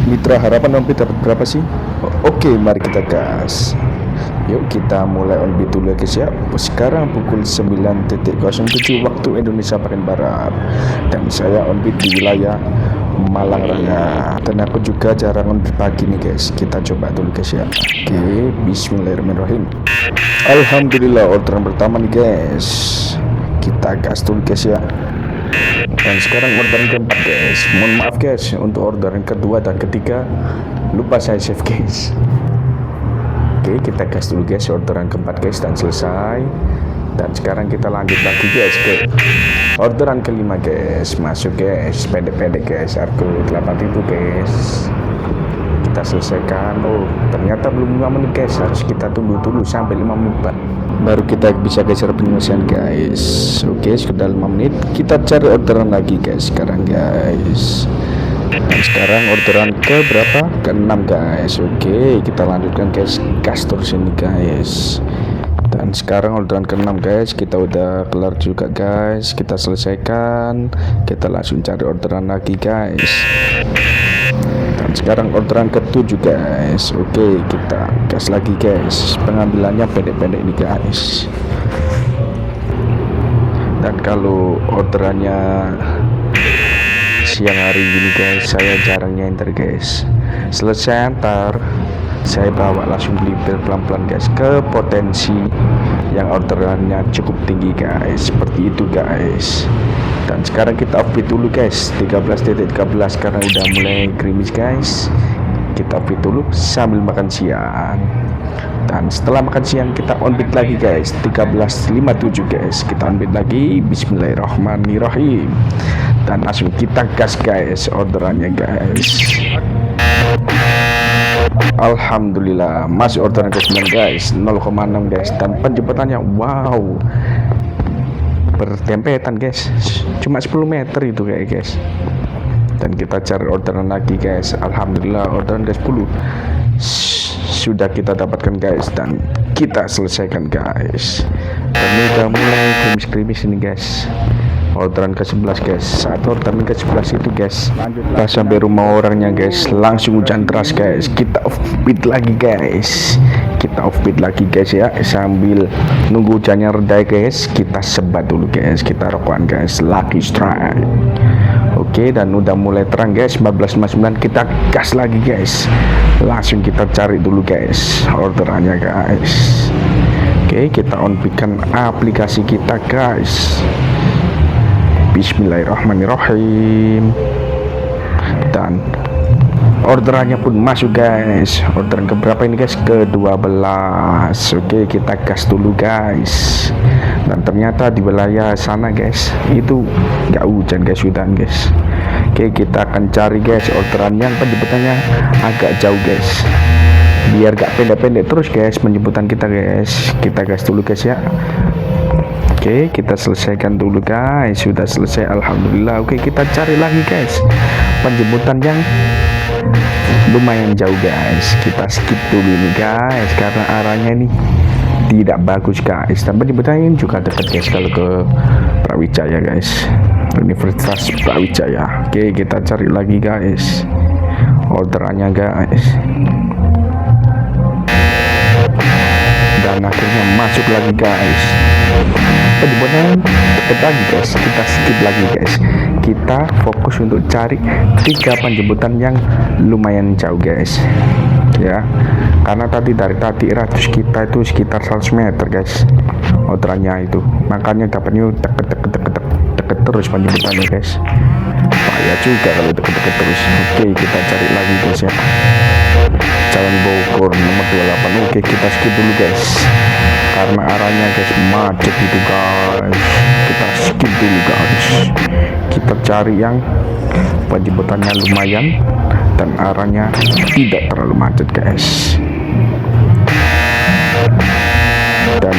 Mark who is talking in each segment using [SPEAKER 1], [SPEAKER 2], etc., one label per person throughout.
[SPEAKER 1] Mitra harapan on beat dapat berapa sih? Oke, mari kita gas. Yuk kita mulai on beat dulu ya guys ya. Sekarang pukul 9.07 waktu Indonesia bagian Barat. Dan saya on beat di wilayah Malang Raya. Dan aku juga jarang on beat pagi nih guys. Kita coba dulu guys ya. Oke, bismillahirrahmanirrahim. Alhamdulillah orderan pertama nih guys. Kita gas dulu guys ya. Dan sekarang orderan keempat guys. Mohon maaf guys untuk orderan kedua dan ketiga, lupa saya save guys. Oke, kita gas dulu guys orderan keempat guys dan selesai. Dan sekarang kita lanjut lagi guys ke orderan kelima guys. Masuk guys, pendek-pendek guys, harga 8 itu guys. Kita selesaikan. Oh, ternyata belum 5 menit guys, harus kita tunggu dulu sampai 5 menit baru kita bisa geser penyelesaian guys. Oke, sudah 5 menit, kita cari orderan lagi guys sekarang guys. Dan sekarang orderan ke berapa? Ke 6 guys. Oke, kita lanjutkan guys, gas terus ini guys. Dan sekarang orderan ke 6 guys, kita udah kelar juga guys. Kita selesaikan, kita langsung cari orderan lagi guys. Dan sekarang orderan ke-7 guys. Oke, kita gas lagi guys. Pengambilannya pendek-pendek ini guys. Dan kalau orderannya siang hari ini guys, saya jarang nyenter guys. Selesai antar, saya bawa langsung beli pelan-pelan guys ke potensi yang orderannya cukup tinggi guys. Seperti itu guys. Dan sekarang kita offbeat dulu guys, 13.13 karena udah mulai gerimis guys. Kita offbeat dulu sambil makan siang. Dan setelah makan siang kita onbeat lagi guys, 13.57 guys. Kita onbeat lagi, bismillahirrahmanirrahim. Dan langsung kita gas guys orderannya guys. Alhamdulillah masih orderan ke-9 guys, 0,6 guys. Dan penjempatannya wow, berdempetan guys, cuma 10 meter itu kayak guys. Dan kita cari orderan lagi guys. Alhamdulillah orderan ke 10 sudah kita dapatkan guys, dan kita selesaikan guys. Dan udah mulai krimis-krimis ini guys. Orderan ke-11 guys. Saat orderan ke-11 itu guys, pas sampai rumah orangnya guys, langsung hujan deras guys. Kita offbeat lagi guys. Kita offbeat lagi guys ya, sambil nunggu hujannya reda guys. Kita sebat dulu guys, kita rokokan guys, lucky strike. Oke, dan udah mulai terang guys, 14.59. Kita gas lagi guys. Langsung kita cari dulu guys orderannya guys. Oke, kita on-beatkan aplikasi kita guys. Bismillahirrahmanirrahim. Dan orderannya pun masuk guys. Orderan keberapa ini guys? Ke-12. Oke, kita gas dulu guys. Dan ternyata di wilayah sana guys, itu nggak hujan guys, hujan guys. Oke, kita akan cari guys orderan yang penjemputannya agak jauh guys, biar gak pendek-pendek terus guys penjemputan kita guys. Kita gas dulu guys ya. Oke, kita selesaikan dulu guys. Sudah selesai, alhamdulillah. Oke, kita cari lagi guys penjemputan yang lumayan jauh guys. Kita skip dulu ini guys karena arahnya ini tidak bagus guys. Dan penjemputannya ini juga dekat guys kalau ke Brawijaya guys, Universitas Brawijaya. Oke, kita cari lagi guys orderannya guys. Dan akhirnya masuk lagi guys. Penjemputan dekat lagi guys, kita skip lagi guys. Kita fokus untuk cari 3 penjemputan yang lumayan jauh guys ya, karena dari tadi radius kita itu sekitar 100 meter guys orderannya itu, makanya dapatnya deket terus penjemputannya guys. Bahaya juga kalau deket terus. Oke, kita cari lagi guys ya, Jalan Bogor nomor 28. Oke, kita skip dulu guys karena arahnya guys macet itu guys. Kita skip dulu guys. Kita cari yang penjemputannya lumayan dan arahnya tidak terlalu macet guys. Dan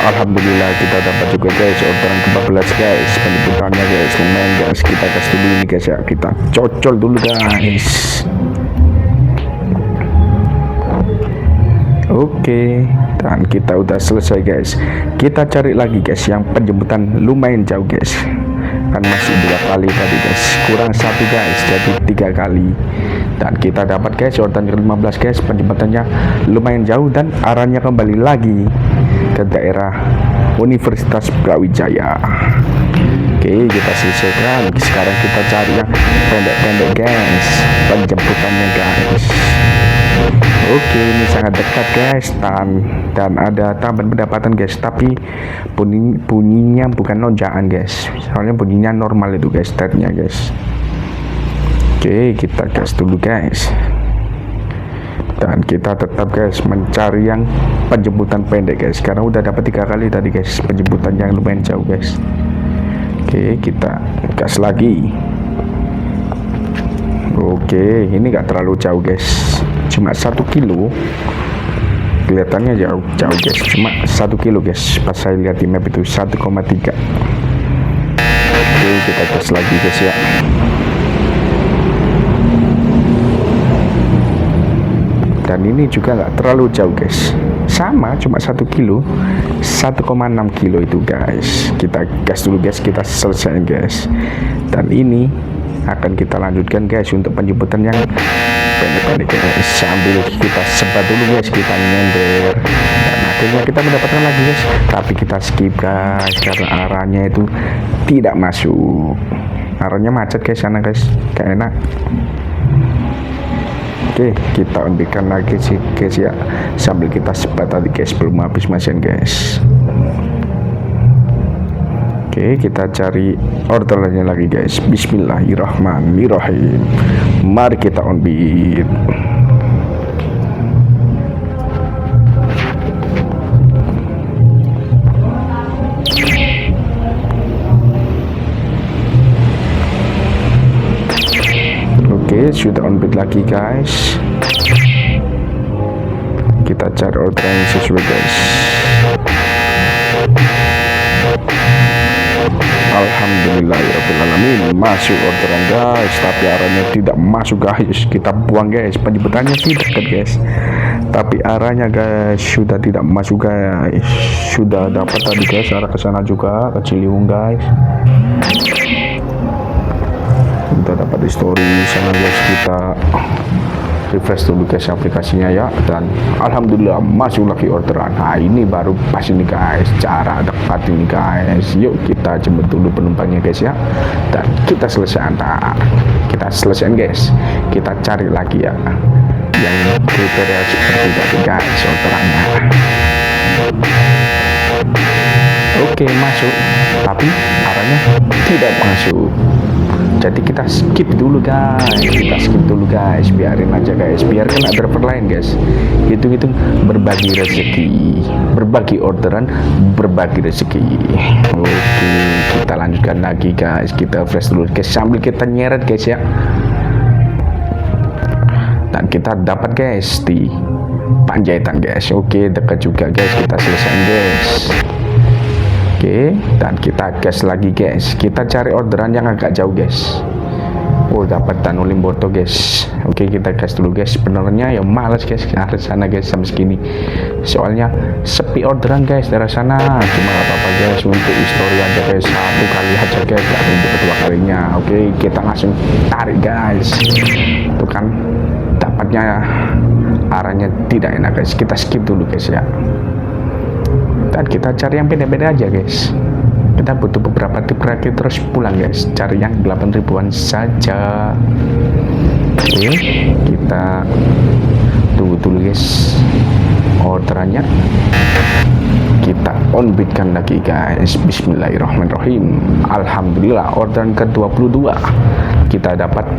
[SPEAKER 1] alhamdulillah kita dapat juga guys orderan ke-14 guys. Penjemputannya guys lumayan guys. Kita gas dulu ini guys ya, kita cocol dulu guys. Oke, dan kita udah selesai guys. Kita cari lagi guys yang penjemputan lumayan jauh guys. Kan masih 2 kali tadi guys, kurang 1 guys, jadi 3 kali. Dan kita dapat guys orderan ke-15 guys. Penjempatannya lumayan jauh dan arahnya kembali lagi ke daerah Universitas Brawijaya. Oke, kita selesaikan. Sekarang kita cari yang pendek-pendek guys, penjemputannya guys. Oke, ini sangat dekat guys, dan ada tambahan pendapatan guys, tapi bunyinya bukan lonjakan guys, soalnya bunyinya normal itu guys, startnya guys. Oke, kita gas dulu guys, dan kita tetap guys mencari yang penjemputan pendek guys, karena udah dapat 3 kali tadi guys penjemputan yang lumayan jauh guys. Oke, kita gas lagi. Oke, ini gak terlalu jauh guys, cuma 1 kilo. Kelihatannya jauh guys, cuma 1 kilo guys. Pas saya lihat di map itu 1,3. Oke, kita gas lagi guys ya. Dan ini juga nggak terlalu jauh guys, sama cuma 1 kilo, 1,6 kilo itu guys. Kita gas dulu guys, kita selesai guys. Dan ini akan kita lanjutkan guys untuk penjemputan yang pendek-pendek guys, sambil kita sebat dulu guys, kita nyender, dan akhirnya kita mendapatkan lagi guys, tapi kita skip guys karena arahnya itu tidak masuk, arahnya macet guys sana guys, gak enak. Oke, kita ambilkan lagi sih guys ya, sambil kita sebat tadi guys, belum habis mesin guys. Oke, kita cari orderannya lagi guys. Bismillahirrahmanirrahim. Mari kita on beat. Oke, sudah on beat lagi guys. Kita cari orderan yang sesuai guys. Alhamdulillahirrahmanirrahim, masuk orderan guys, tapi arahnya tidak masuk guys. Kita buang guys, penjemputannya sih dekat guys, tapi arahnya guys sudah tidak masuk guys. Sudah dapat tadi guys arah ke sana juga, ke Ciliwung guys. Kita dapat history sana guys, kita refresh dulu guys aplikasinya ya, dan alhamdulillah masuk lagi orderan. Nah, ini baru pas ini guys, cara dekat ini guys. Yuk kita jemput dulu penumpangnya guys ya, dan kita selesai antar. Kita selesaikan guys, kita cari lagi ya yang kriteria seperti tadi guys orderannya. Oke, masuk, tapi arahnya tidak masuk. Jadi kita skip dulu guys, biarin aja guys, biar kena driver lain guys. Hitung-hitung berbagi rezeki, berbagi orderan, berbagi rezeki. Oke, kita lanjutkan lagi guys, kita refresh dulu guys sambil kita nyeret guys ya. Dan kita dapat guys di Panjaitan guys. Oke, dekat juga guys, kita selesai guys. Oke, dan kita gas lagi guys, kita cari orderan yang agak jauh guys. Oh, dapat Danu Limboto guys. Oke, kita gas dulu guys. Sebenarnya ya males guys ke arah sana guys sampai segini, soalnya sepi orderan guys dari sana. Cuma gak apa-apa guys, untuk histori aja guys, 1 kali aja guys, gak untuk kedua kalinya. Oke, kita langsung tarik guys. Itu kan dapatnya arahnya tidak enak guys, kita skip dulu guys ya. Dan kita cari yang beda-beda aja guys. Kita butuh beberapa tip terakhir terus pulang guys, cari yang 8 ribuan saja. Oke, kita tunggu dulu guys orderannya. Kita on beatkan lagi guys. Bismillahirrahmanirrahim. Alhamdulillah orderan ke-22 kita dapat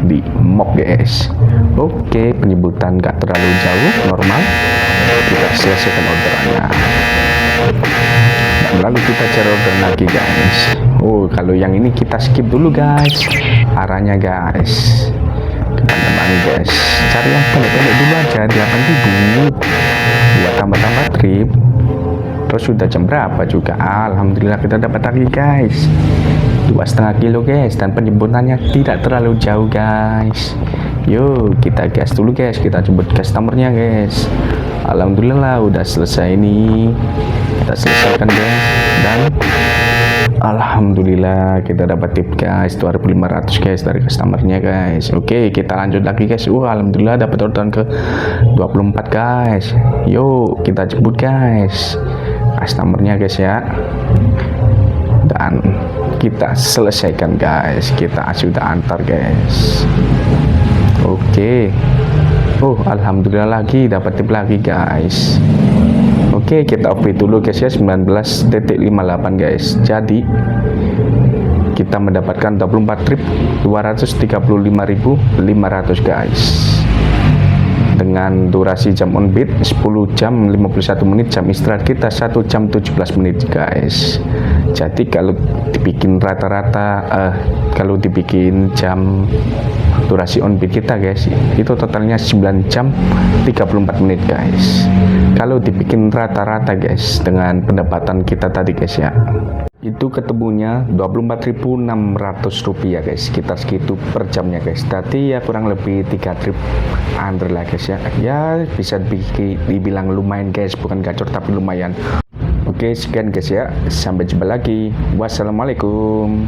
[SPEAKER 1] di MOP guys. Oke, penyebutan gak terlalu jauh, normal. Kita selesaikan orderannya. Dan lalu kita cari orderan lagi guys. Oh, kalau yang ini kita skip dulu guys arahnya guys. Kita terbang guys, cari yang pendek-pendek dulu aja, 8.000 buat tambah-tambah trip. Terus sudah jam berapa juga, alhamdulillah kita dapat lagi guys 2,5 kilo guys, dan penjemputannya tidak terlalu jauh guys. Yuk kita gas dulu guys, kita jemput customernya guys. Alhamdulillah udah selesai ini, kita selesaikan guys, dan Alhamdulillah kita dapat tip guys 2.500 guys dari customernya guys. Oke, kita lanjut lagi guys. Alhamdulillah dapat orderan ke 24 guys. Yuk kita jemput guys customernya guys ya. Dan kita selesaikan guys. Kita sudah antar guys. Oke. Alhamdulillah lagi dapat tip lagi guys. Oke, kita off dulu guys ya, 19.58 guys. Jadi kita mendapatkan 24 trip 235.500 guys. Dengan durasi jam on beat 10 jam 51 menit, jam istirahat kita 1 jam 17 menit guys. Jadi kalau dibikin rata-rata kalau dibikin jam durasi on beat kita guys, itu totalnya 9 jam 34 menit guys. Kalau dibikin rata-rata guys dengan pendapatan kita tadi guys ya, itu ketemunya 24.600 rupiah guys, sekitar segitu per jamnya guys. Tadi ya kurang lebih 3 trip under lah guys ya. Ya bisa dibilang lumayan guys, bukan gacor tapi lumayan. Oke, sekian guys ya, sampai jumpa lagi. Wassalamualaikum.